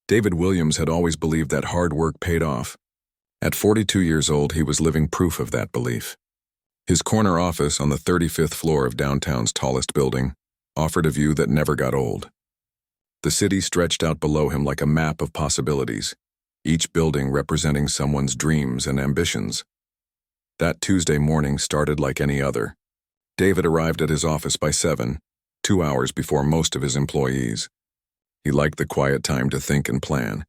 David Williams had always believed that hard work paid off. At 42 years old, he was living proof of that belief. His corner office on the 35th floor of downtown's tallest building offered a view that never got old. The city stretched out below him like a map of possibilities, each building representing someone's dreams and ambitions. That Tuesday morning started like any other. David arrived at his office by 7, 2 hours before most of his employees. He liked the quiet time to think and plan.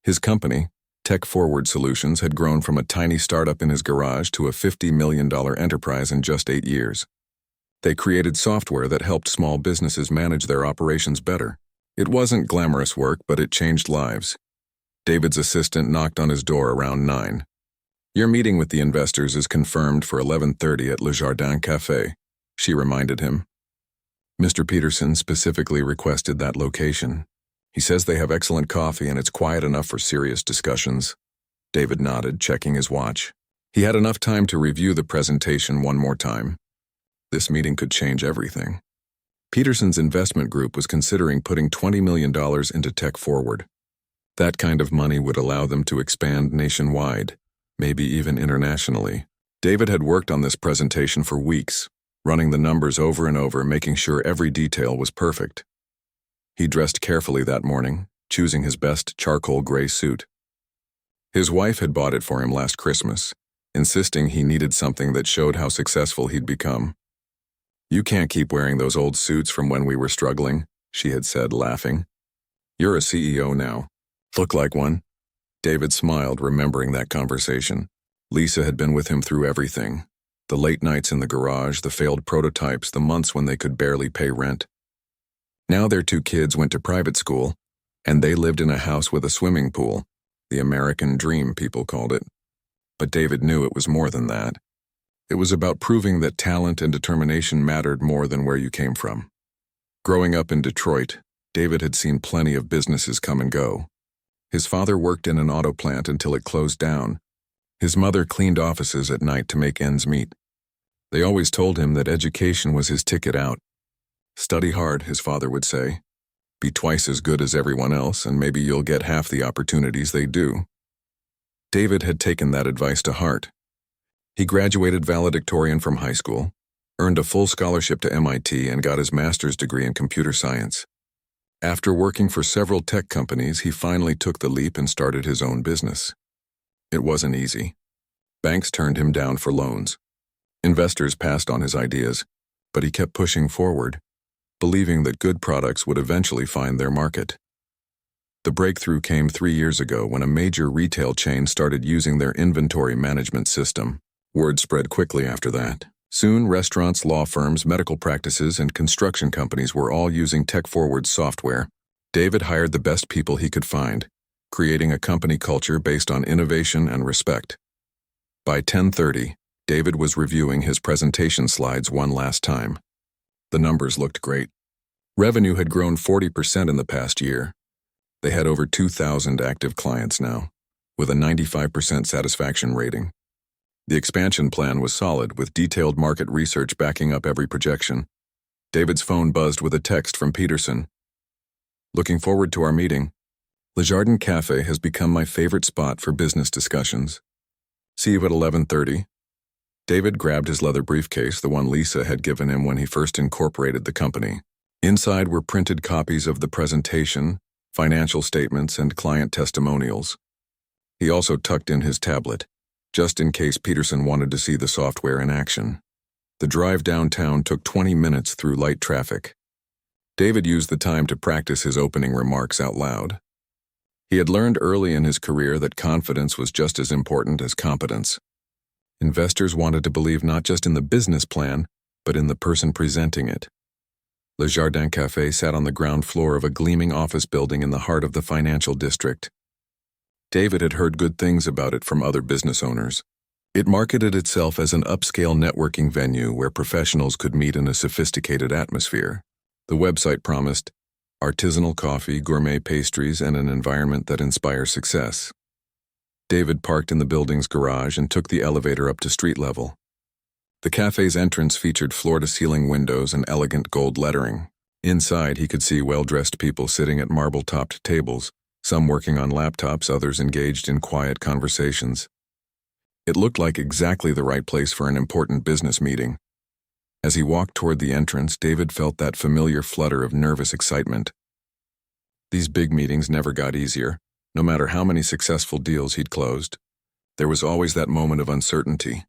His company, Tech Forward Solutions, had grown from a tiny startup in his garage to a $50 million enterprise in just 8 years. They created software that helped small businesses manage their operations better. It wasn't glamorous work, but it changed lives. David's assistant knocked on his door around 9. "Your meeting with the investors is confirmed for 11:30 at Le Jardin Café," she reminded him. Mr. Peterson specifically requested that location. He says they have excellent coffee and it's quiet enough for serious discussions. David nodded, checking his watch. He had enough time to review the presentation one more time. This meeting could change everything. Peterson's investment group was considering putting $20 million into Tech Forward. That kind of money would allow them to expand nationwide, maybe even internationally. David had worked on this presentation for weeks, running the numbers over and over, making sure every detail was perfect. He dressed carefully that morning, choosing his best charcoal gray suit. His wife had bought it for him last Christmas, insisting he needed something that showed how successful he'd become. "You can't keep wearing those old suits from when we were struggling," she had said, laughing. "You're a CEO now. Look like one." David smiled, remembering that conversation. Lisa had been with him through everything. The late nights in the garage, the failed prototypes, the months when they could barely pay rent. Now their 2 kids went to private school, and they lived in a house with a swimming pool. The American dream, people called it. But David knew it was more than that. It was about proving that talent and determination mattered more than where you came from. Growing up in Detroit, David had seen plenty of businesses come and go. His father worked in an auto plant until it closed down. His mother cleaned offices at night to make ends meet. They always told him that education was his ticket out. "Study hard," his father would say. "Be twice as good as everyone else, and maybe you'll get half the opportunities they do." David had taken that advice to heart. He graduated valedictorian from high school, earned a full scholarship to MIT, and got his master's degree in computer science. After working for several tech companies, he finally took the leap and started his own business. It wasn't easy. Banks turned him down for loans. Investors passed on his ideas, but he kept pushing forward, believing that good products would eventually find their market. The breakthrough came 3 years ago when a major retail chain started using their inventory management system. Word spread quickly after that. Soon, restaurants, law firms, medical practices, and construction companies were all using Tech Forward's software. David hired the best people he could find, creating a company culture based on innovation and respect. By 10:30, David was reviewing his presentation slides one last time. The numbers looked great. Revenue had grown 40% in the past year. They had over 2,000 active clients now, with a 95% satisfaction rating. The expansion plan was solid, with detailed market research backing up every projection. David's phone buzzed with a text from Peterson. "Looking forward to our meeting. Le Jardin Café has become my favorite spot for business discussions. See you at 11:30. David grabbed his leather briefcase, the one Lisa had given him when he first incorporated the company. Inside were printed copies of the presentation, financial statements, and client testimonials. He also tucked in his tablet, just in case Peterson wanted to see the software in action. The drive downtown took 20 minutes through light traffic. David used the time to practice his opening remarks out loud. He had learned early in his career that confidence was just as important as competence. Investors wanted to believe not just in the business plan, but in the person presenting it. Le Jardin Café sat on the ground floor of a gleaming office building in the heart of the financial district. David had heard good things about it from other business owners. It marketed itself as an upscale networking venue where professionals could meet in a sophisticated atmosphere. The website promised artisanal coffee, gourmet pastries, and an environment that inspires success. David parked in the building's garage and took the elevator up to street level. The cafe's entrance featured floor-to-ceiling windows and elegant gold lettering. Inside, he could see well-dressed people sitting at marble-topped tables, some working on laptops, others engaged in quiet conversations. It looked like exactly the right place for an important business meeting. As he walked toward the entrance, David felt that familiar flutter of nervous excitement. These big meetings never got easier, no matter how many successful deals he'd closed. There was always that moment of uncertainty,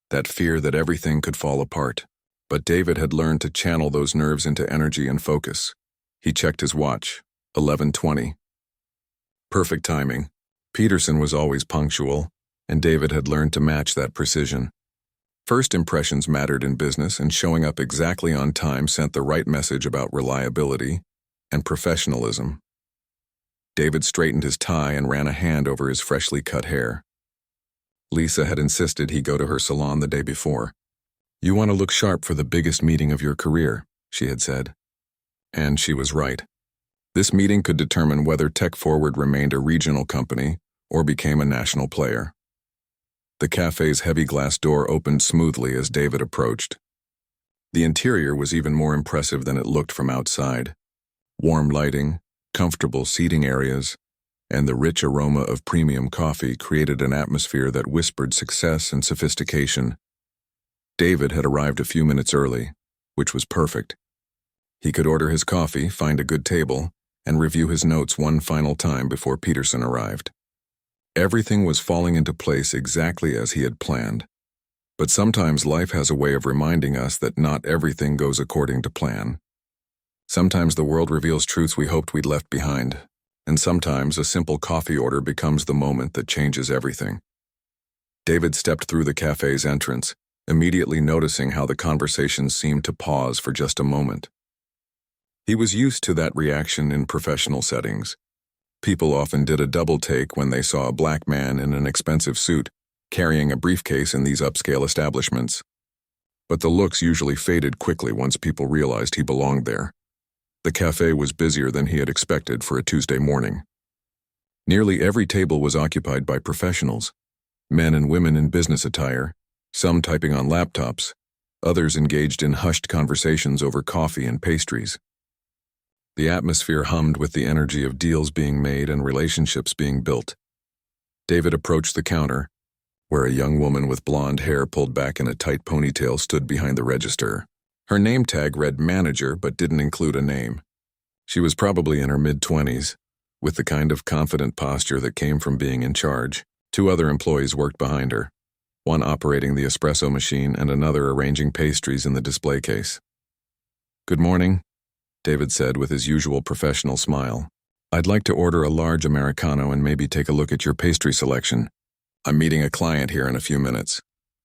that fear that everything could fall apart. But David had learned to channel those nerves into energy and focus. He checked his watch, 11:20. Perfect timing. Peterson was always punctual, and David had learned to match that precision. First impressions mattered in business, and showing up exactly on time sent the right message about reliability and professionalism. David straightened his tie and ran a hand over his freshly cut hair. Lisa had insisted he go to her salon the day before. "You want to look sharp for the biggest meeting of your career," she had said. And she was right. This meeting could determine whether Tech Forward remained a regional company or became a national player. The cafe's heavy glass door opened smoothly as David approached. The interior was even more impressive than it looked from outside. Warm lighting, comfortable seating areas, and the rich aroma of premium coffee created an atmosphere that whispered success and sophistication. David had arrived a few minutes early, which was perfect. He could order his coffee, find a good table, and review his notes one final time before Peterson arrived. Everything was falling into place exactly as he had planned. But sometimes life has a way of reminding us that not everything goes according to plan. Sometimes the world reveals truths we hoped we'd left behind, and sometimes a simple coffee order becomes the moment that changes everything. David stepped through the cafe's entrance, immediately noticing how the conversation seemed to pause for just a moment. He was used to that reaction in professional settings. People often did a double take when they saw a black man in an expensive suit, carrying a briefcase in these upscale establishments. But the looks usually faded quickly once people realized he belonged there. The cafe was busier than he had expected for a Tuesday morning. Nearly every table was occupied by professionals, men and women in business attire, some typing on laptops, others engaged in hushed conversations over coffee and pastries. The atmosphere hummed with the energy of deals being made and relationships being built. David approached the counter, where a young woman with blonde hair pulled back in a tight ponytail stood behind the register. Her name tag read manager but didn't include a name. She was probably in her mid-20s, with the kind of confident posture that came from being in charge. Two other employees worked behind her, one operating the espresso machine and another arranging pastries in the display case. "Good morning," David said with his usual professional smile. "I'd like to order a large Americano and maybe take a look at your pastry selection. I'm meeting a client here in a few minutes."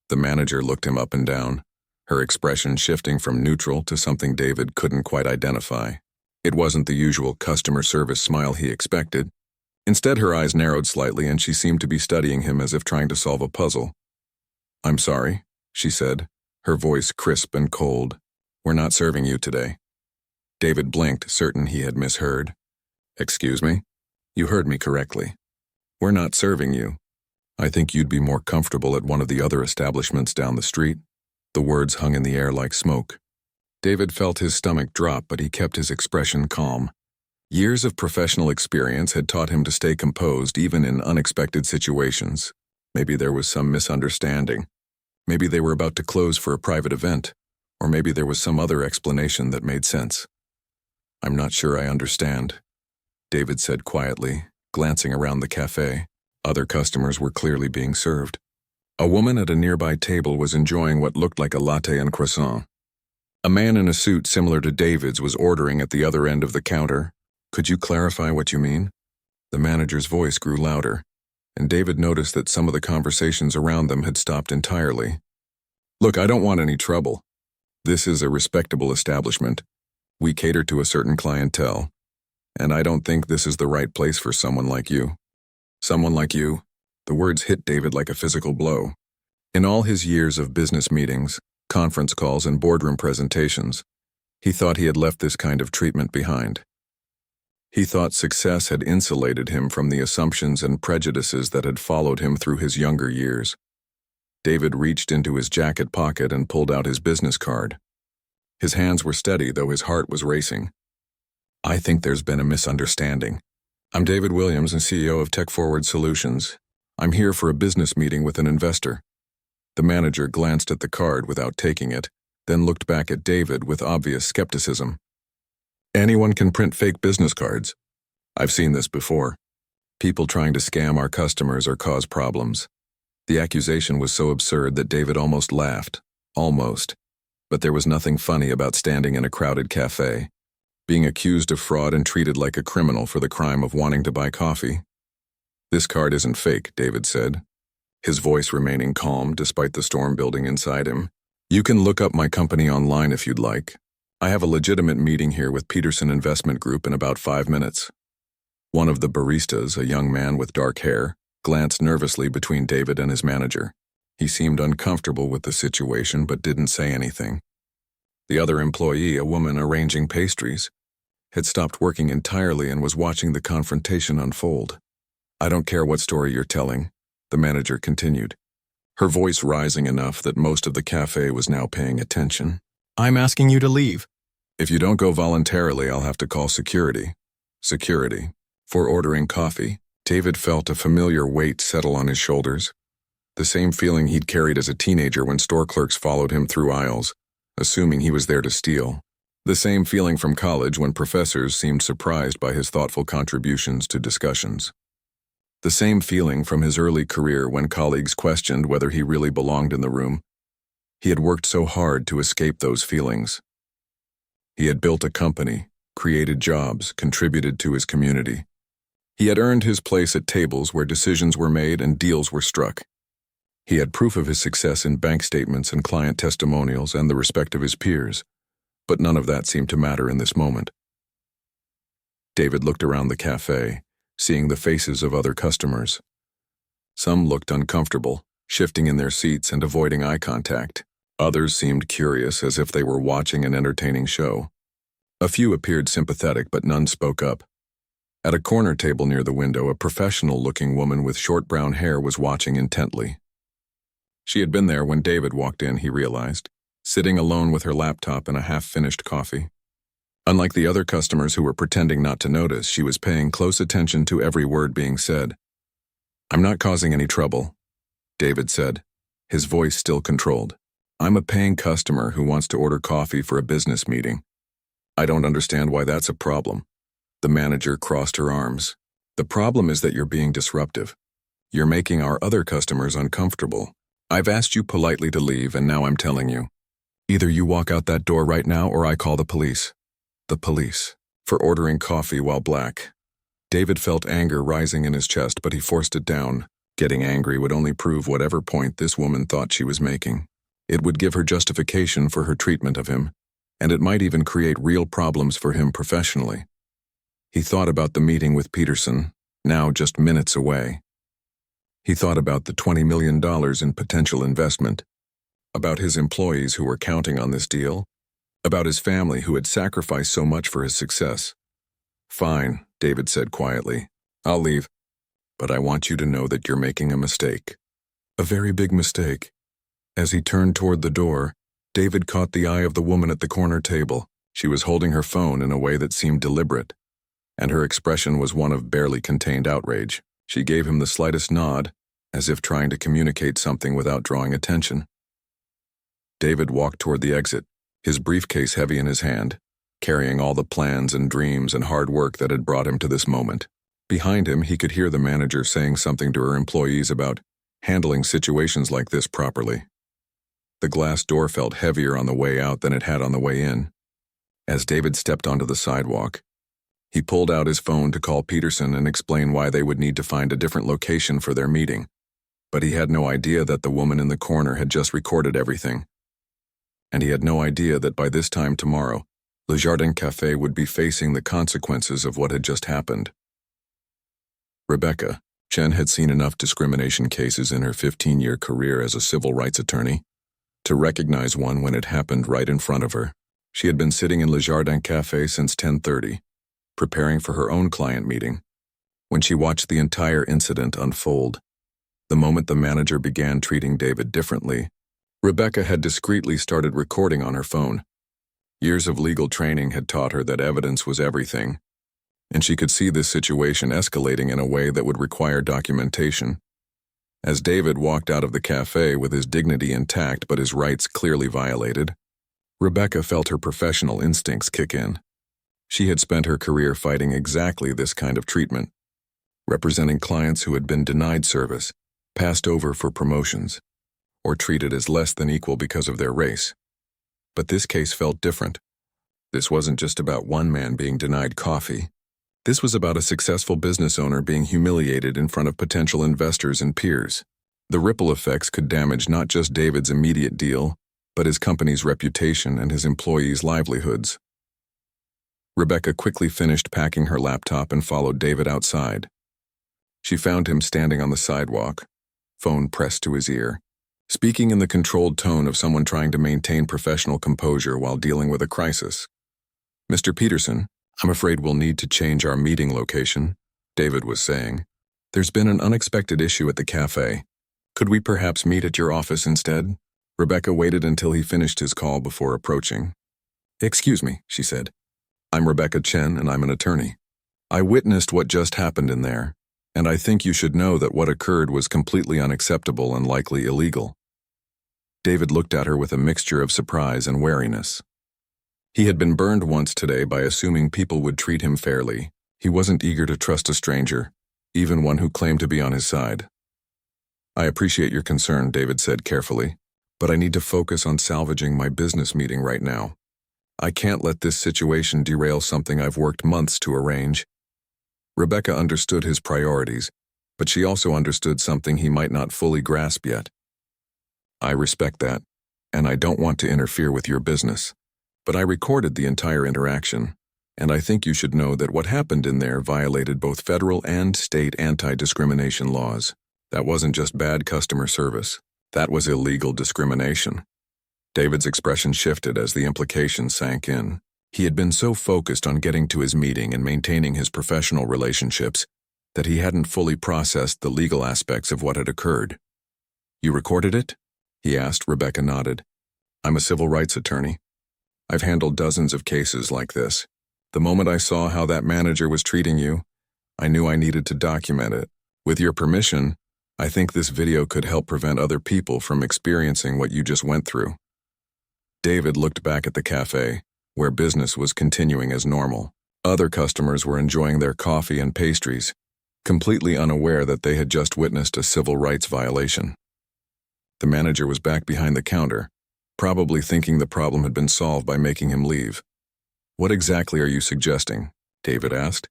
The manager looked him up and down, her expression shifting from neutral to something David couldn't quite identify. It wasn't the usual customer service smile he expected. Instead, her eyes narrowed slightly and she seemed to be studying him as if trying to solve a puzzle. "I'm sorry," she said, her voice crisp and cold. "We're not serving you today." David blinked, certain he had misheard. "Excuse me? You heard me correctly. We're not serving you. I think you'd be more comfortable at one of the other establishments down the street." The words hung in the air like smoke. David felt his stomach drop, but he kept his expression calm. Years of professional experience had taught him to stay composed even in unexpected situations. Maybe there was some misunderstanding. Maybe they were about to close for a private event, or maybe there was some other explanation that made sense. "I'm not sure I understand," David said quietly, glancing around the cafe. Other customers were clearly being served. A woman at a nearby table was enjoying what looked like a latte and croissant. A man in a suit similar to David's was ordering at the other end of the counter. "Could you clarify what you mean?" The manager's voice grew louder, and David noticed that some of the conversations around them had stopped entirely. "Look, I don't want any trouble. This is a respectable establishment. We cater to a certain clientele, and I don't think this is the right place for someone like you." "Someone like you?" The words hit David like a physical blow. In all his years of business meetings, conference calls, and boardroom presentations, he thought he had left this kind of treatment behind. He thought success had insulated him from the assumptions and prejudices that had followed him through his younger years. David reached into his jacket pocket and pulled out his business card. His hands were steady, though his heart was racing. "I think there's been a misunderstanding. I'm David Williams, and CEO of Tech Forward Solutions. I'm here for a business meeting with an investor. The manager glanced at the card without taking it, then looked back at David with obvious skepticism. Anyone can print fake business cards. I've seen this before. People trying to scam our customers or cause problems. The accusation was so absurd that David almost laughed. Almost. But there was nothing funny about standing in a crowded cafe, being accused of fraud and treated like a criminal for the crime of wanting to buy coffee. This card isn't fake, David said, his voice remaining calm despite the storm building inside him. You can look up my company online if you'd like. I have a legitimate meeting here with Peterson Investment Group in about 5 minutes. One of the baristas, a young man with dark hair, glanced nervously between David and his manager. He seemed uncomfortable with the situation but didn't say anything. The other employee, a woman arranging pastries, had stopped working entirely and was watching the confrontation unfold. I don't care what story you're telling, the manager continued, her voice rising enough that most of the cafe was now paying attention. I'm asking you to leave. If you don't go voluntarily, I'll have to call security. Security. For ordering coffee, David felt a familiar weight settle on his shoulders. The same feeling he'd carried as a teenager when store clerks followed him through aisles, assuming he was there to steal. The same feeling from college when professors seemed surprised by his thoughtful contributions to discussions. The same feeling from his early career when colleagues questioned whether he really belonged in the room. He had worked so hard to escape those feelings. He had built a company, created jobs, contributed to his community. He had earned his place at tables where decisions were made and deals were struck. He had proof of his success in bank statements and client testimonials and the respect of his peers, but none of that seemed to matter in this moment. David looked around the cafe, seeing the faces of other customers. Some looked uncomfortable, shifting in their seats and avoiding eye contact. Others seemed curious, as if they were watching an entertaining show. A few appeared sympathetic, but none spoke up. At a corner table near the window, a professional-looking woman with short brown hair was watching intently. She had been there when David walked in, he realized, sitting alone with her laptop and a half-finished coffee. Unlike the other customers who were pretending not to notice, she was paying close attention to every word being said. "I'm not causing any trouble," David said, his voice still controlled. "I'm a paying customer who wants to order coffee for a business meeting. I don't understand why that's a problem." The manager crossed her arms. "The problem is that you're being disruptive. You're making our other customers uncomfortable. I've asked you politely to leave, and now I'm telling you. Either you walk out that door right now or I call the police." The police. For ordering coffee while black. David felt anger rising in his chest, but he forced it down. Getting angry would only prove whatever point this woman thought she was making. It would give her justification for her treatment of him, and it might even create real problems for him professionally. He thought about the meeting with Peterson, now just minutes away. He thought about the $20 million in potential investment, about his employees who were counting on this deal, about his family who had sacrificed so much for his success. "Fine," David said quietly. "I'll leave. But I want you to know that you're making a mistake. A very big mistake." As he turned toward the door, David caught the eye of the woman at the corner table. She was holding her phone in a way that seemed deliberate, and her expression was one of barely contained outrage. She gave him the slightest nod, as if trying to communicate something without drawing attention. David walked toward the exit, his briefcase heavy in his hand, carrying all the plans and dreams and hard work that had brought him to this moment. Behind him, he could hear the manager saying something to her employees about handling situations like this properly. The glass door felt heavier on the way out than it had on the way in. As David stepped onto the sidewalk, he pulled out his phone to call Peterson and explain why they would need to find a different location for their meeting. But he had no idea that the woman in the corner had just recorded everything. And he had no idea that by this time tomorrow, Le Jardin Café would be facing the consequences of what had just happened. Rebecca, Chen had seen enough discrimination cases in her 15-year career as a civil rights attorney to recognize one when it happened right in front of her. She had been sitting in Le Jardin Café since 10:30, preparing for her own client meeting, when she watched the entire incident unfold. The moment the manager began treating David differently, Rebecca had discreetly started recording on her phone. Years of legal training had taught her that evidence was everything, and she could see this situation escalating in a way that would require documentation. As David walked out of the cafe with his dignity intact but his rights clearly violated, Rebecca felt her professional instincts kick in. She had spent her career fighting exactly this kind of treatment, representing clients who had been denied service, passed over for promotions, or treated as less than equal because of their race. But this case felt different. This wasn't just about one man being denied coffee. This was about a successful business owner being humiliated in front of potential investors and peers. The ripple effects could damage not just David's immediate deal, but his company's reputation and his employees' livelihoods. Rebecca quickly finished packing her laptop and followed David outside. She found him standing on the sidewalk, phone pressed to his ear, speaking in the controlled tone of someone trying to maintain professional composure while dealing with a crisis. "Mr. Peterson, I'm afraid we'll need to change our meeting location," David was saying. "There's been an unexpected issue at the cafe. Could we perhaps meet at your office instead?" Rebecca waited until he finished his call before approaching. "Excuse me," she said. "I'm Rebecca Chen, and I'm an attorney. I witnessed what just happened in there, and I think you should know that what occurred was completely unacceptable and likely illegal." David looked at her with a mixture of surprise and wariness. He had been burned once today by assuming people would treat him fairly. He wasn't eager to trust a stranger, even one who claimed to be on his side. "I appreciate your concern," David said carefully, "but I need to focus on salvaging my business meeting right now. I can't let this situation derail something I've worked months to arrange." Rebecca understood his priorities, but she also understood something he might not fully grasp yet. "I respect that, and I don't want to interfere with your business, but I recorded the entire interaction, and I think you should know that what happened in there violated both federal and state anti-discrimination laws. That wasn't just bad customer service. That was illegal discrimination." David's expression shifted as the implication sank in. He had been so focused on getting to his meeting and maintaining his professional relationships that he hadn't fully processed the legal aspects of what had occurred. "You recorded it?" he asked. Rebecca nodded. "I'm a civil rights attorney. I've handled dozens of cases like this. The moment I saw how that manager was treating you, I knew I needed to document it. With your permission, I think this video could help prevent other people from experiencing what you just went through." David looked back at the cafe, where business was continuing as normal. Other customers were enjoying their coffee and pastries, completely unaware that they had just witnessed a civil rights violation. The manager was back behind the counter, probably thinking the problem had been solved by making him leave. "What exactly are you suggesting?" David asked.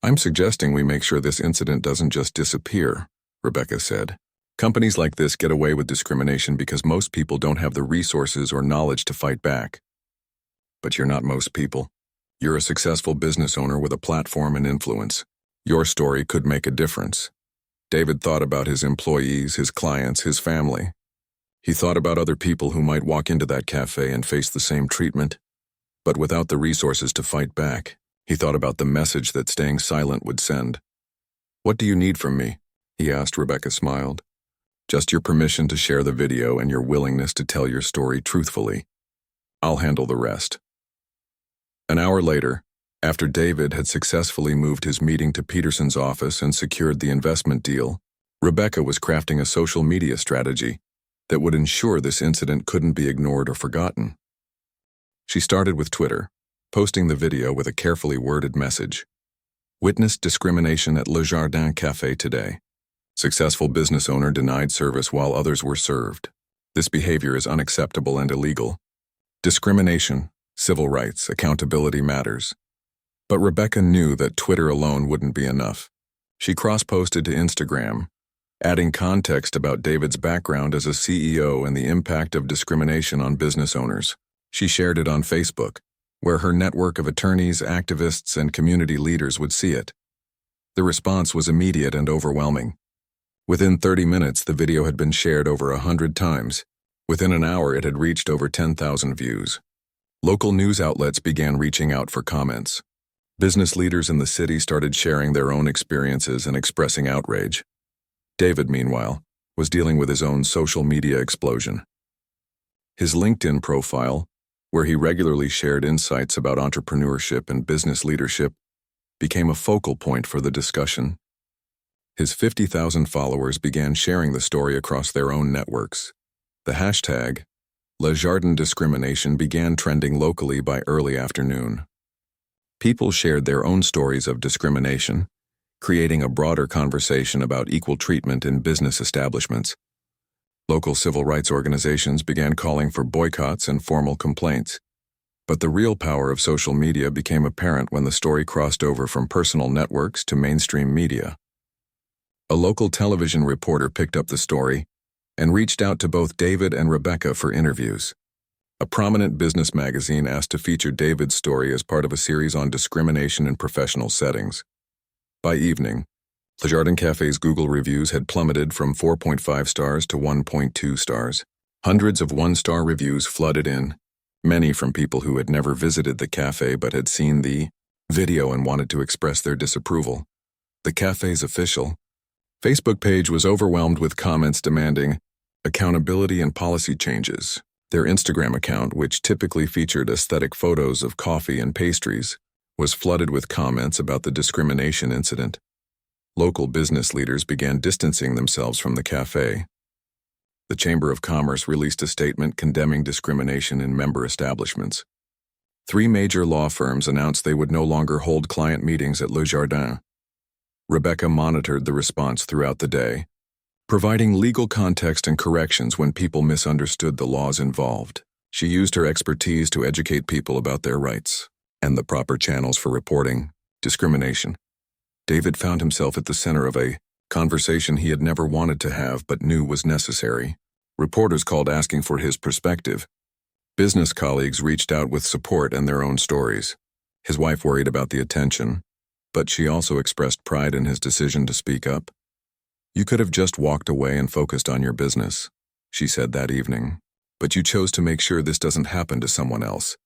"I'm suggesting we make sure this incident doesn't just disappear," Rebecca said. "Companies like this get away with discrimination because most people don't have the resources or knowledge to fight back. But you're not most people. You're a successful business owner with a platform and influence. Your story could make a difference." David thought about his employees, his clients, his family. He thought about other people who might walk into that cafe and face the same treatment, but without the resources to fight back. He thought about the message that staying silent would send. "What do you need from me?" he asked. Rebecca smiled. "Just your permission to share the video and your willingness to tell your story truthfully. I'll handle the rest." An hour later, after David had successfully moved his meeting to Peterson's office and secured the investment deal, Rebecca was crafting a social media strategy that would ensure this incident couldn't be ignored or forgotten. She started with Twitter, posting the video with a carefully worded message. "Witnessed discrimination at Le Jardin Cafe today. Successful business owner denied service while others were served. This behavior is unacceptable and illegal. Discrimination, civil rights, accountability matters." But Rebecca knew that Twitter alone wouldn't be enough. She cross-posted to Instagram, adding context about David's background as a CEO and the impact of discrimination on business owners. She shared it on Facebook, where her network of attorneys, activists, and community leaders would see it. The response was immediate and overwhelming. Within 30 minutes, the video had been shared over 100 times. Within an hour, it had reached over 10,000 views. Local news outlets began reaching out for comments. Business leaders in the city started sharing their own experiences and expressing outrage. David, meanwhile, was dealing with his own social media explosion. His LinkedIn profile, where he regularly shared insights about entrepreneurship and business leadership, became a focal point for the discussion. His 50,000 followers began sharing the story across their own networks. The hashtag, Le Jardin Discrimination, began trending locally by early afternoon. People shared their own stories of discrimination, creating a broader conversation about equal treatment in business establishments. Local civil rights organizations began calling for boycotts and formal complaints. But the real power of social media became apparent when the story crossed over from personal networks to mainstream media. A local television reporter picked up the story and reached out to both David and Rebecca for interviews. A prominent business magazine asked to feature David's story as part of a series on discrimination in professional settings. By evening, Le Jardin Café's Google reviews had plummeted from 4.5 stars to 1.2 stars. Hundreds of one-star reviews flooded in, many from people who had never visited the cafe but had seen the video and wanted to express their disapproval. The cafe's official Facebook page was overwhelmed with comments demanding accountability and policy changes. Their Instagram account, which typically featured aesthetic photos of coffee and pastries, was flooded with comments about the discrimination incident. Local business leaders began distancing themselves from the cafe. The Chamber of Commerce released a statement condemning discrimination in member establishments. 3 major law firms announced they would no longer hold client meetings at Le Jardin. Rebecca monitored the response throughout the day, providing legal context and corrections when people misunderstood the laws involved. She used her expertise to educate people about their rights and the proper channels for reporting discrimination. David found himself at the center of a conversation he had never wanted to have but knew was necessary. Reporters called asking for his perspective. Business colleagues reached out with support and their own stories. His wife worried about the attention, but she also expressed pride in his decision to speak up. "You could have just walked away and focused on your business," she said that evening, "but you chose to make sure this doesn't happen to someone else."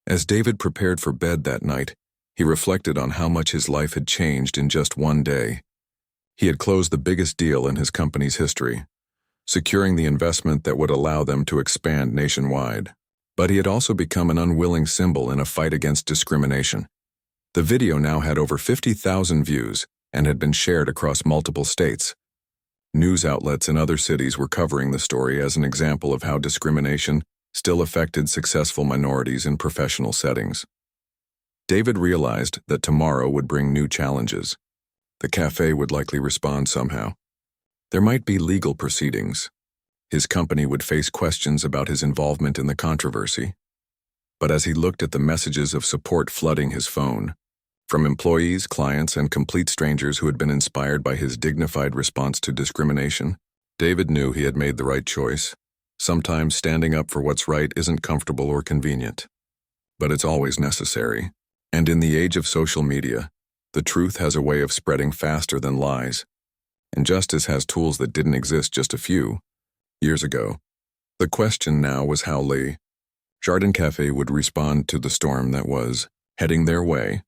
As David prepared for bed that night, he reflected on how much his life had changed in just one day. He had closed the biggest deal in his company's history, securing the investment that would allow them to expand nationwide. But he had also become an unwilling symbol in a fight against discrimination. The video now had over 50,000 views and had been shared across multiple states. News outlets in other cities were covering the story as an example of how discrimination still affected successful minorities in professional settings. David realized that tomorrow would bring new challenges. The cafe would likely respond somehow. There might be legal proceedings. His company would face questions about his involvement in the controversy. But as he looked at the messages of support flooding his phone, from employees, clients, and complete strangers who had been inspired by his dignified response to discrimination, David knew he had made the right choice. Sometimes standing up for what's right isn't comfortable or convenient, but it's always necessary. And in the age of social media, the truth has a way of spreading faster than lies, and justice has tools that didn't exist just a few years ago. The question now was how Le Jardin Café would respond to the storm that was heading their way.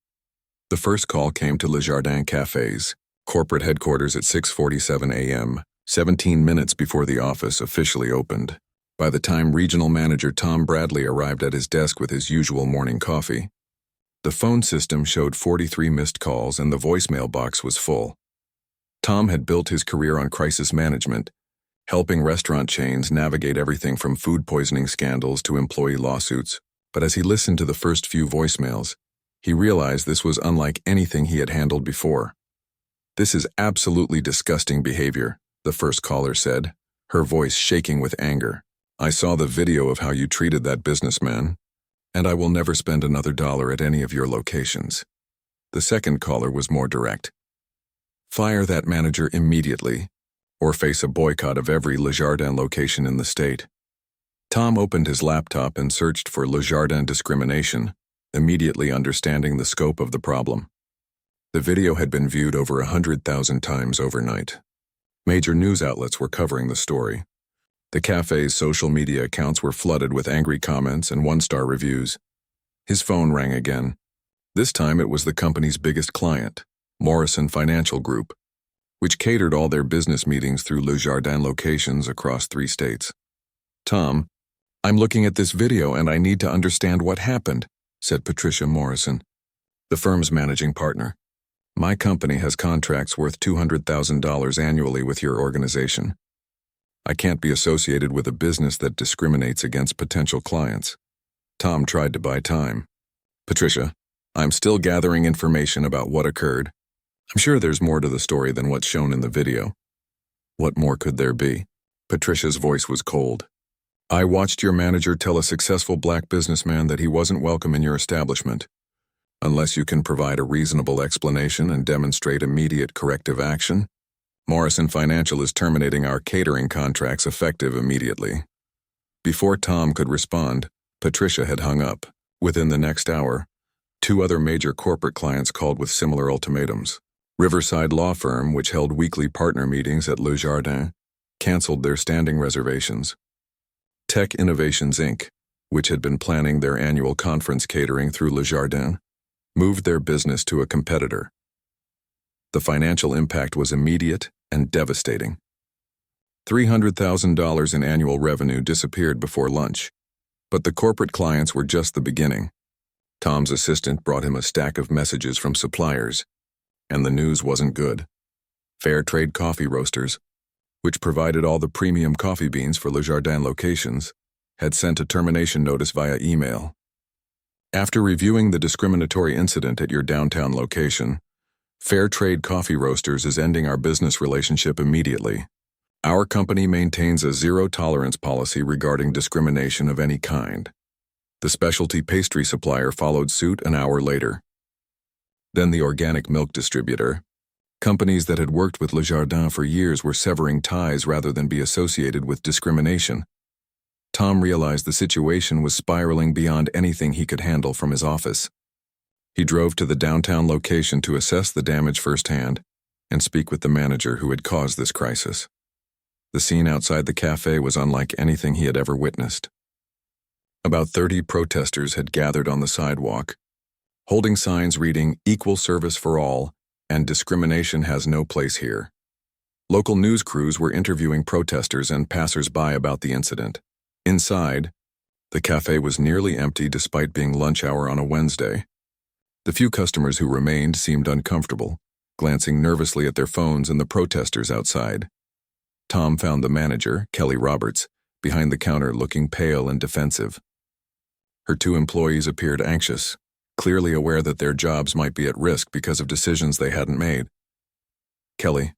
The first call came to Le Jardin Café's corporate headquarters at 6:47 a.m., 17 minutes before the office officially opened. By the time regional manager Tom Bradley arrived at his desk with his usual morning coffee, the phone system showed 43 missed calls and the voicemail box was full. Tom had built his career on crisis management, helping restaurant chains navigate everything from food poisoning scandals to employee lawsuits. But as he listened to the first few voicemails, he realized this was unlike anything he had handled before. "This is absolutely disgusting behavior," the first caller said, her voice shaking with anger. "I saw the video of how you treated that businessman, and I will never spend another dollar at any of your locations." The second caller was more direct. "Fire that manager immediately, or face a boycott of every Le Jardin location in the state." Tom opened his laptop and searched for Le Jardin discrimination, immediately understanding the scope of the problem. The video had been viewed over 100,000 times overnight. Major news outlets were covering the story. The cafe's social media accounts were flooded with angry comments and one-star reviews. His phone rang again. This time it was the company's biggest client, Morrison Financial Group, which catered all their business meetings through Le Jardin locations across 3 states. "Tom, I'm looking at this video and I need to understand what happened," said Patricia Morrison. The firm's managing partner. My company has contracts worth $200,000 annually with your organization. I can't be associated with a business that discriminates against potential clients. Tom tried to buy time. Patricia, I'm still gathering information about what occurred. I'm sure there's more to the story than what's shown in the video. What more could there be? Patricia's voice was cold. I watched your manager tell a successful black businessman that he wasn't welcome in your establishment. Unless you can provide a reasonable explanation and demonstrate immediate corrective action, Morrison Financial is terminating our catering contracts effective immediately. Before Tom could respond, Patricia had hung up. Within the next hour, 2 other major corporate clients called with similar ultimatums. Riverside Law Firm, which held weekly partner meetings at Le Jardin, canceled their standing reservations. Tech Innovations Inc., which had been planning their annual conference catering through Le Jardin, moved their business to a competitor. The financial impact was immediate and devastating. $300,000 in annual revenue disappeared before lunch, but the corporate clients were just the beginning. Tom's assistant brought him a stack of messages from suppliers, and the news wasn't good. Fair Trade Coffee Roasters, which provided all the premium coffee beans for Le Jardin locations, had sent a termination notice via email. After reviewing the discriminatory incident at your downtown location, Fair Trade Coffee Roasters is ending our business relationship immediately. Our company maintains a zero-tolerance policy regarding discrimination of any kind. The specialty pastry supplier followed suit an hour later. Then the organic milk distributor. Companies that had worked with Le Jardin for years were severing ties rather than be associated with discrimination. Tom realized the situation was spiraling beyond anything he could handle from his office. He drove to the downtown location to assess the damage firsthand and speak with the manager who had caused this crisis. The scene outside the cafe was unlike anything he had ever witnessed. About 30 protesters had gathered on the sidewalk, holding signs reading "Equal Service for All" and "Discrimination has no place here." Local news crews were interviewing protesters and passers-by about the incident. Inside, the cafe was nearly empty despite being lunch hour on a Wednesday. The few customers who remained seemed uncomfortable, glancing nervously at their phones and the protesters outside. Tom found the manager, Kelly Roberts, behind the counter looking pale and defensive. Her 2 employees appeared anxious, clearly aware that their jobs might be at risk because of decisions they hadn't made. Kelly,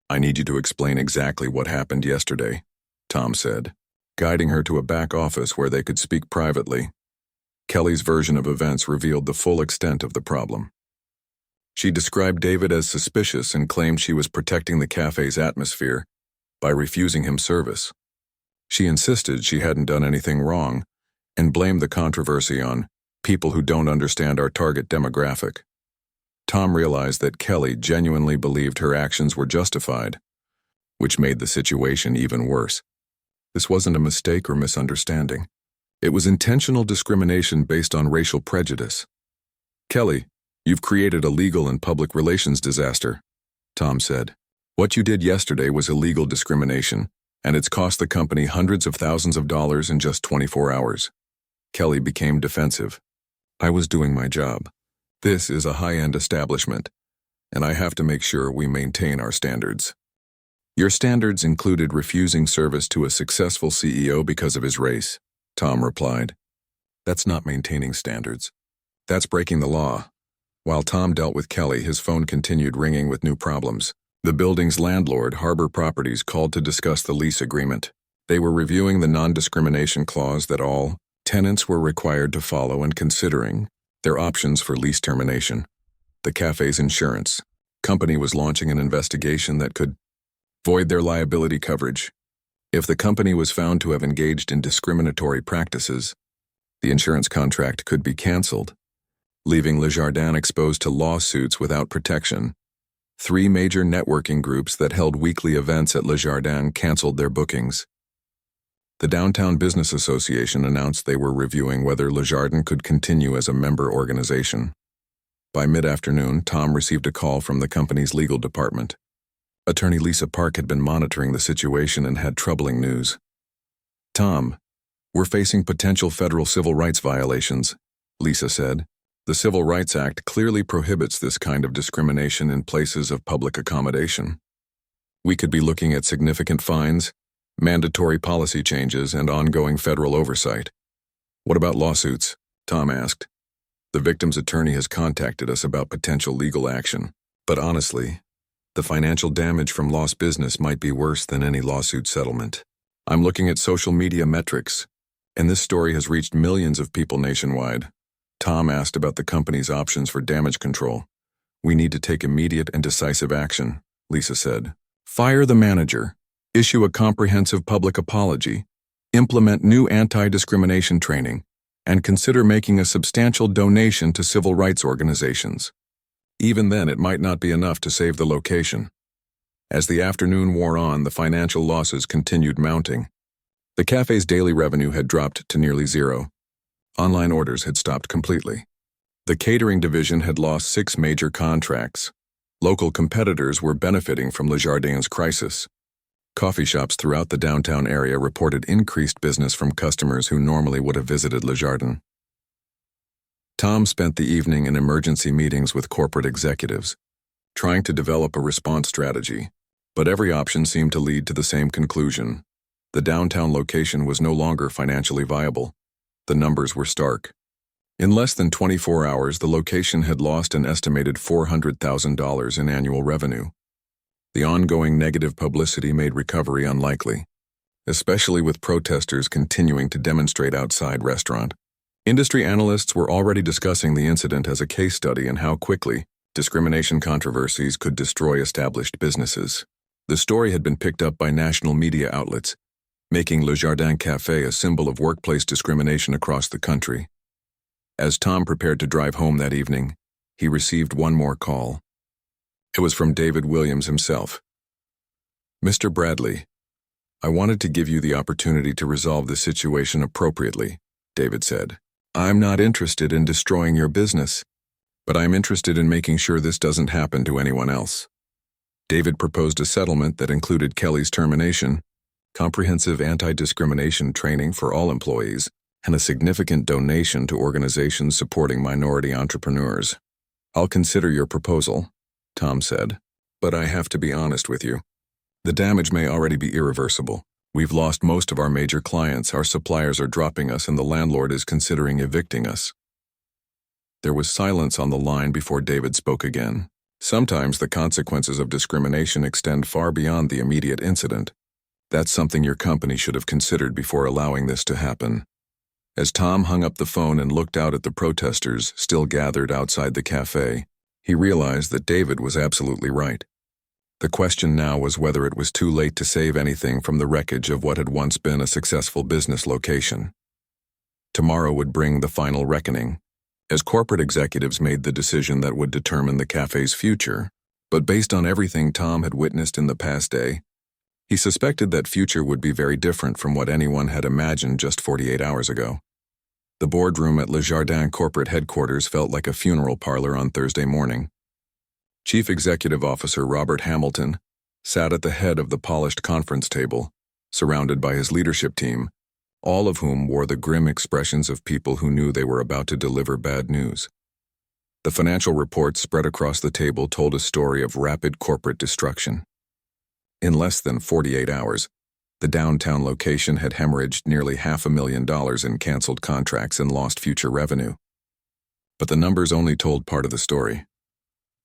I need you to explain exactly what happened yesterday, Tom said, guiding her to a back office where they could speak privately. Kelly's version of events revealed the full extent of the problem. She described David as suspicious and claimed she was protecting the cafe's atmosphere by refusing him service. She insisted she hadn't done anything wrong and blamed the controversy on people who don't understand our target demographic. Tom realized that Kelly genuinely believed her actions were justified, which made the situation even worse. This wasn't a mistake or misunderstanding. It was intentional discrimination based on racial prejudice. Kelly, you've created a legal and public relations disaster, Tom said. What you did yesterday was illegal discrimination, and it's cost the company hundreds of thousands of dollars in just 24 hours. Kelly became defensive. I was doing my job. This is a high-end establishment, and I have to make sure we maintain our standards. Your standards included refusing service to a successful CEO because of his race, Tom replied. That's not maintaining standards. That's breaking the law. While Tom dealt with Kelly, his phone continued ringing with new problems. The building's landlord, Harbor Properties, called to discuss the lease agreement. They were reviewing the non-discrimination clause that all tenants were required to follow and considering their options for lease termination. The cafe's insurance company was launching an investigation that could void their liability coverage. If the company was found to have engaged in discriminatory practices, the insurance contract could be canceled, leaving Le Jardin exposed to lawsuits without protection. 3 major networking groups that held weekly events at Le Jardin canceled their bookings. The Downtown Business Association announced they were reviewing whether Le Jardin could continue as a member organization. By mid-afternoon, Tom received a call from the company's legal department. Attorney Lisa Park had been monitoring the situation and had troubling news. Tom, we're facing potential federal civil rights violations, Lisa said. The Civil Rights Act clearly prohibits this kind of discrimination in places of public accommodation. We could be looking at significant fines, mandatory policy changes, and ongoing federal oversight. What about lawsuits? Tom asked. The victim's attorney has contacted us about potential legal action, but honestly, the financial damage from lost business might be worse than any lawsuit settlement. I'm looking at social media metrics, and this story has reached millions of people nationwide. Tom asked about the company's options for damage control. We need to take immediate and decisive action, Lisa said. Fire the manager, issue a comprehensive public apology, implement new anti-discrimination training, and consider making a substantial donation to civil rights organizations. Even then, it might not be enough to save the location. As the afternoon wore on, the financial losses continued mounting. The cafe's daily revenue had dropped to nearly zero. Online orders had stopped completely. The catering division had lost 6 major contracts. Local competitors were benefiting from Le Jardin's crisis. Coffee shops throughout the downtown area reported increased business from customers who normally would have visited Le Jardin. Tom spent the evening in emergency meetings with corporate executives, trying to develop a response strategy, but every option seemed to lead to the same conclusion. The downtown location was no longer financially viable. The numbers were stark. In less than 24 hours, the location had lost an estimated $400,000 in annual revenue. The ongoing negative publicity made recovery unlikely, especially with protesters continuing to demonstrate outside restaurant. Industry analysts were already discussing the incident as a case study in how quickly discrimination controversies could destroy established businesses. The story had been picked up by national media outlets, making Le Jardin Café a symbol of workplace discrimination across the country. As Tom prepared to drive home that evening, he received one more call. It was from David Williams himself. Mr. Bradley, I wanted to give you the opportunity to resolve the situation appropriately, David said. I'm not interested in destroying your business, but I'm interested in making sure this doesn't happen to anyone else. David proposed a settlement that included Kelly's termination, comprehensive anti-discrimination training for all employees, and a significant donation to organizations supporting minority entrepreneurs. I'll consider your proposal, Tom said, but I have to be honest with you. The damage may already be irreversible. We've lost most of our major clients, our suppliers are dropping us, and the landlord is considering evicting us. There was silence on the line before David spoke again. Sometimes the consequences of discrimination extend far beyond the immediate incident. That's something your company should have considered before allowing this to happen. As Tom hung up the phone and looked out at the protesters still gathered outside the cafe, he realized that David was absolutely right. The question now was whether it was too late to save anything from the wreckage of what had once been a successful business location. Tomorrow would bring the final reckoning, as corporate executives made the decision that would determine the cafe's future. But based on everything Tom had witnessed in the past day, he suspected that future would be very different from what anyone had imagined just 48 hours ago. The boardroom at Le Jardin corporate headquarters felt like a funeral parlor on Thursday morning. Chief Executive Officer Robert Hamilton sat at the head of the polished conference table, surrounded by his leadership team, all of whom wore the grim expressions of people who knew they were about to deliver bad news. The financial reports spread across the table told a story of rapid corporate destruction. In less than 48 hours, the downtown location had hemorrhaged nearly $500,000 in canceled contracts and lost future revenue. But the numbers only told part of the story.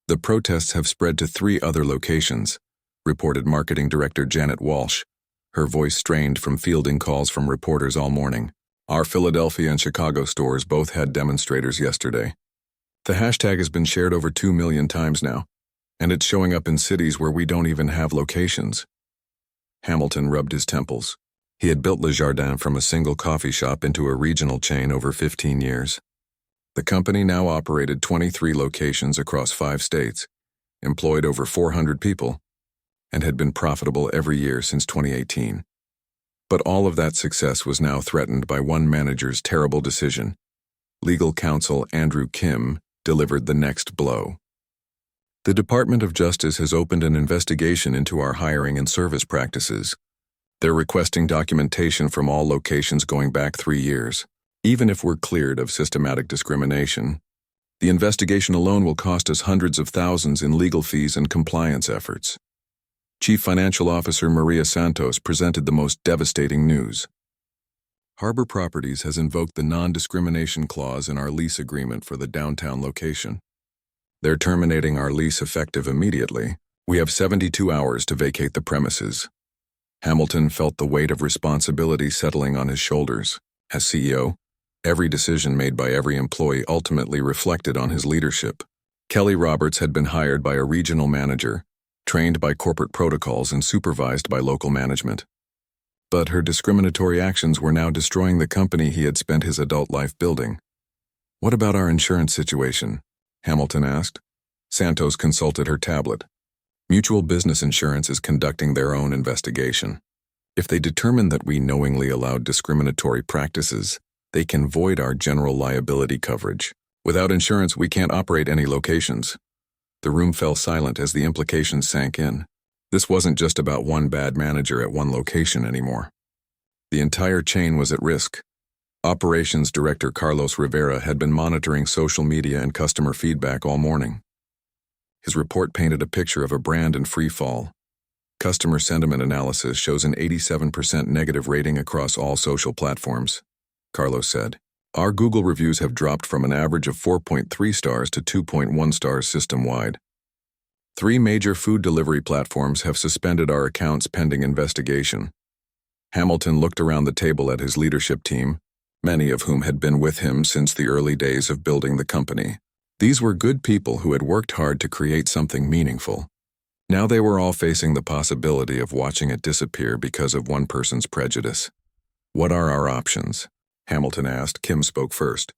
The protests have spread to 3 other locations, reported Marketing Director Janet Walsh, her voice strained from fielding calls from reporters all morning. Our Philadelphia and Chicago stores both had demonstrators yesterday. The hashtag has been shared over 2 million times now, and it's showing up in cities where we don't even have locations. Hamilton rubbed his temples. He had built Le Jardin from a single coffee shop into a regional chain over 15 years. The company now operated 23 locations across 5 states, employed over 400 people, and had been profitable every year since 2018. But all of that success was now threatened by one manager's terrible decision. Legal counsel Andrew Kim delivered the next blow. The Department of Justice has opened an investigation into our hiring and service practices. They're requesting documentation from all locations going back 3 years. Even if we're cleared of systematic discrimination, The investigation alone will cost us hundreds of thousands in legal fees and compliance efforts. Chief Financial Officer Maria Santos presented the most devastating news. Harbor Properties has invoked the non-discrimination clause in our lease agreement for the downtown location. They're terminating our lease effective immediately. We have 72 hours to vacate the premises. Hamilton felt the weight of responsibility settling on his shoulders. As CEO, every decision made by every employee ultimately reflected on his leadership. Kelly Roberts had been hired by a regional manager, trained by corporate protocols and supervised by local management. But her discriminatory actions were now destroying the company he had spent his adult life building. "What about our insurance situation?" Hamilton asked. Santos consulted her tablet. Mutual Business Insurance is conducting their own investigation. If they determine that we knowingly allowed discriminatory practices, they can void our general liability coverage. Without insurance, we can't operate any locations. The room fell silent as the implications sank in. This wasn't just about one bad manager at one location anymore. The entire chain was at risk. Operations Director Carlos Rivera had been monitoring social media and customer feedback all morning. His report painted a picture of a brand in free fall. Customer sentiment analysis shows an 87% negative rating across all social platforms, Carlos said. Our Google reviews have dropped from an average of 4.3 stars to 2.1 stars system-wide. 3 major food delivery platforms have suspended our accounts pending investigation. Hamilton looked around the table at his leadership team, many of whom had been with him since the early days of building the company. These were good people who had worked hard to create something meaningful. Now they were all facing the possibility of watching it disappear because of one person's prejudice. "What are our options?" Hamilton asked. Kim spoke first.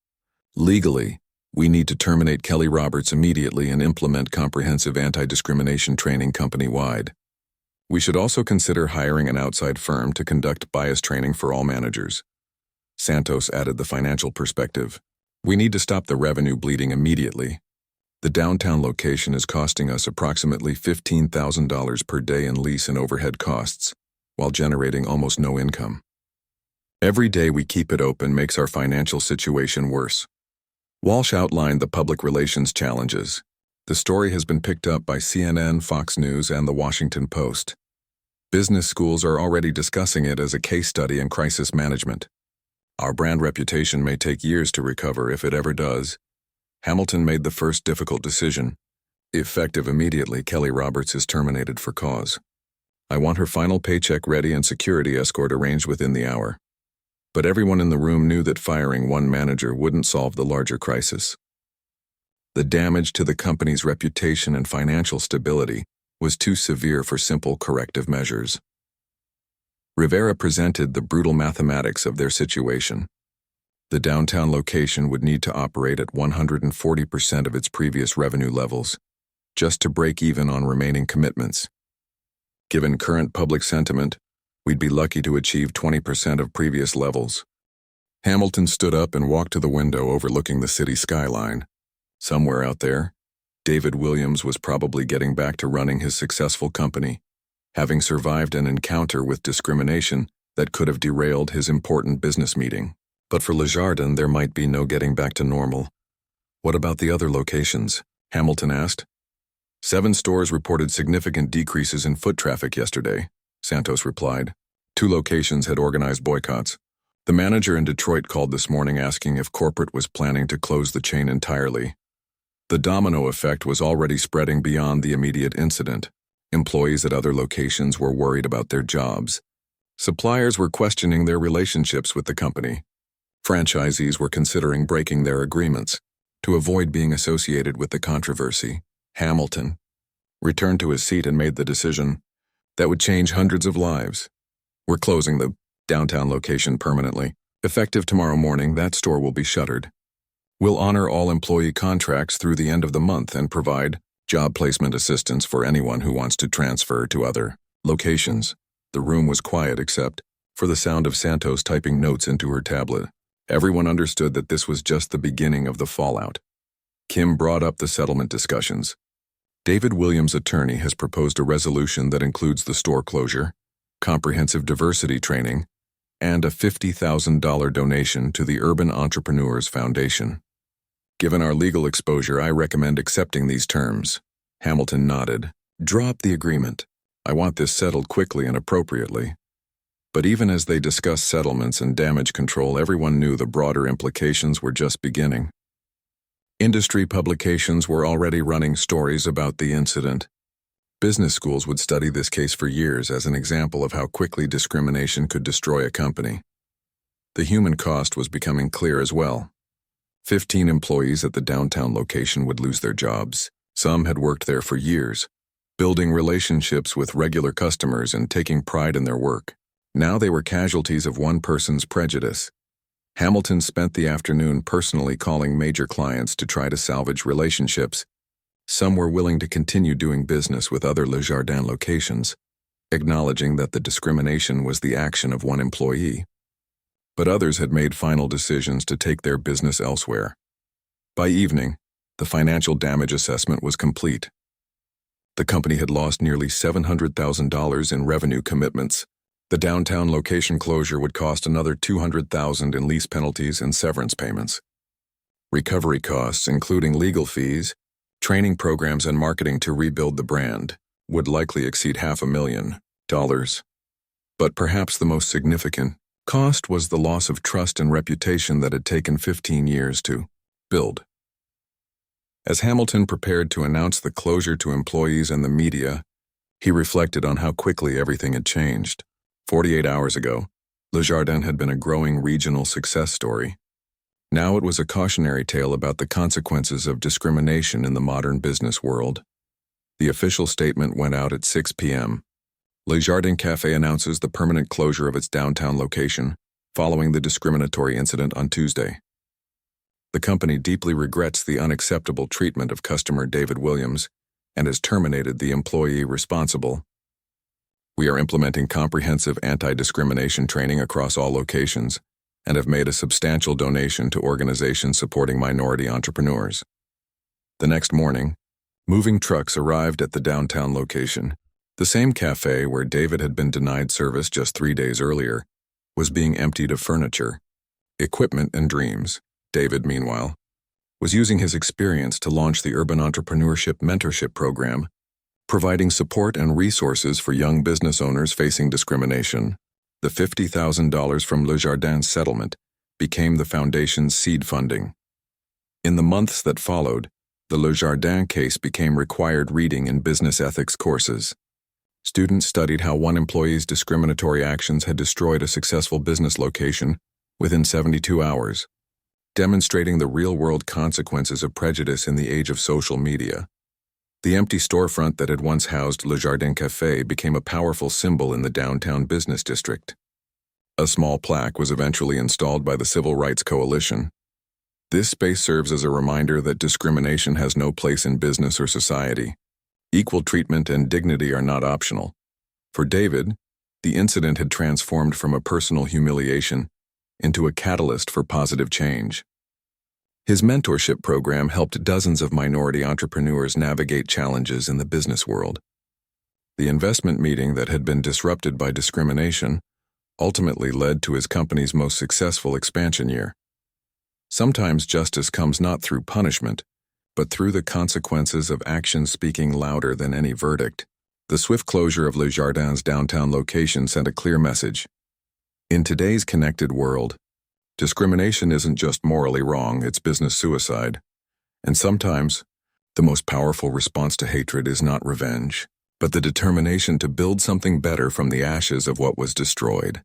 "Legally, we need to terminate Kelly Roberts immediately and implement comprehensive anti-discrimination training company-wide. We should also consider hiring an outside firm to conduct bias training for all managers." Santos added the financial perspective. "We need to stop the revenue bleeding immediately. The downtown location is costing us approximately $15,000 per day in lease and overhead costs, while generating almost no income. Every day we keep it open makes our financial situation worse." Walsh outlined the public relations challenges. The story has been picked up by CNN, Fox News, and The Washington Post. Business schools are already discussing it as a case study in crisis management. Our brand reputation may take years to recover if it ever does. Hamilton made the first difficult decision. Effective immediately, Kelly Roberts is terminated for cause. I want her final paycheck ready and security escort arranged within the hour. But everyone in the room knew that firing one manager wouldn't solve the larger crisis. The damage to the company's reputation and financial stability was too severe for simple corrective measures. Rivera presented the brutal mathematics of their situation. The downtown location would need to operate at 140% of its previous revenue levels, just to break even on remaining commitments. Given current public sentiment, we'd be lucky to achieve 20% of previous levels. Hamilton stood up and walked to the window overlooking the city skyline. Somewhere out there, David Williams was probably getting back to running his successful company, having survived an encounter with discrimination that could have derailed his important business meeting. But for Lejardin, there might be no getting back to normal. "What about the other locations?" Hamilton asked. 7 stores reported significant decreases in foot traffic yesterday, Santos replied. 2 locations had organized boycotts. The manager in Detroit called this morning asking if corporate was planning to close the chain entirely. The domino effect was already spreading beyond the immediate incident. Employees at other locations were worried about their jobs. Suppliers were questioning their relationships with the company. Franchisees were considering breaking their agreements to avoid being associated with the controversy. Hamilton returned to his seat and made the decision that would change hundreds of lives. "We're closing the downtown location permanently. Effective tomorrow morning, that store will be shuttered. We'll honor all employee contracts through the end of the month and provide job placement assistance for anyone who wants to transfer to other locations." The room was quiet except for the sound of Santos typing notes into her tablet. Everyone understood that this was just the beginning of the fallout. Kim brought up the settlement discussions. David Williams' attorney has proposed a resolution that includes the store closure, comprehensive diversity training, and a $50,000 donation to the Urban Entrepreneurs Foundation. Given our legal exposure, I recommend accepting these terms. Hamilton nodded. Drop the agreement. I want this settled quickly and appropriately. But even as they discussed settlements and damage control, everyone knew the broader implications were just beginning. Industry publications were already running stories about the incident. Business schools would study this case for years as an example of how quickly discrimination could destroy a company. The human cost was becoming clear as well. 15 employees at the downtown location would lose their jobs. Some had worked there for years, building relationships with regular customers and taking pride in their work. Now they were casualties of one person's prejudice. Hamilton spent the afternoon personally calling major clients to try to salvage relationships. Some were willing to continue doing business with other Le Jardin locations, acknowledging that the discrimination was the action of one employee. But others had made final decisions to take their business elsewhere. By evening, the financial damage assessment was complete. The company had lost nearly $700,000 in revenue commitments. The downtown location closure would cost another $200,000 in lease penalties and severance payments. Recovery costs, including legal fees, training programs, and marketing to rebuild the brand, would likely exceed $500,000. But perhaps the most significant cost was the loss of trust and reputation that had taken 15 years to build. As Hamilton prepared to announce the closure to employees and the media, he reflected on how quickly everything had changed. 48 hours ago, Le Jardin had been a growing regional success story. Now it was a cautionary tale about the consequences of discrimination in the modern business world. The official statement went out at 6 p.m. Le Jardin Café announces the permanent closure of its downtown location following the discriminatory incident on Tuesday. The company deeply regrets the unacceptable treatment of customer David Williams and has terminated the employee responsible. We are implementing comprehensive anti-discrimination training across all locations and have made a substantial donation to organizations supporting minority entrepreneurs. The next morning, moving trucks arrived at the downtown location. The same cafe where David had been denied service just 3 days earlier was being emptied of furniture, equipment, and dreams. David, meanwhile, was using his experience to launch the Urban Entrepreneurship Mentorship Program, providing support and resources for young business owners facing discrimination. The $50,000 from Le Jardin's settlement became the foundation's seed funding. In the months that followed, the Le Jardin case became required reading in business ethics courses. Students studied how one employee's discriminatory actions had destroyed a successful business location within 72 hours, demonstrating the real-world consequences of prejudice in the age of social media. The empty storefront that had once housed Le Jardin Café became a powerful symbol in the downtown business district. A small plaque was eventually installed by the Civil Rights Coalition. This space serves as a reminder that discrimination has no place in business or society. Equal treatment and dignity are not optional. For David, the incident had transformed from a personal humiliation into a catalyst for positive change. His mentorship program helped dozens of minority entrepreneurs navigate challenges in the business world. The investment meeting that had been disrupted by discrimination ultimately led to his company's most successful expansion year. Sometimes justice comes not through punishment, but through the consequences of actions speaking louder than any verdict. The swift closure of Le Jardin's downtown location sent a clear message. In today's connected world, discrimination isn't just morally wrong, it's business suicide. And sometimes, the most powerful response to hatred is not revenge, but the determination to build something better from the ashes of what was destroyed.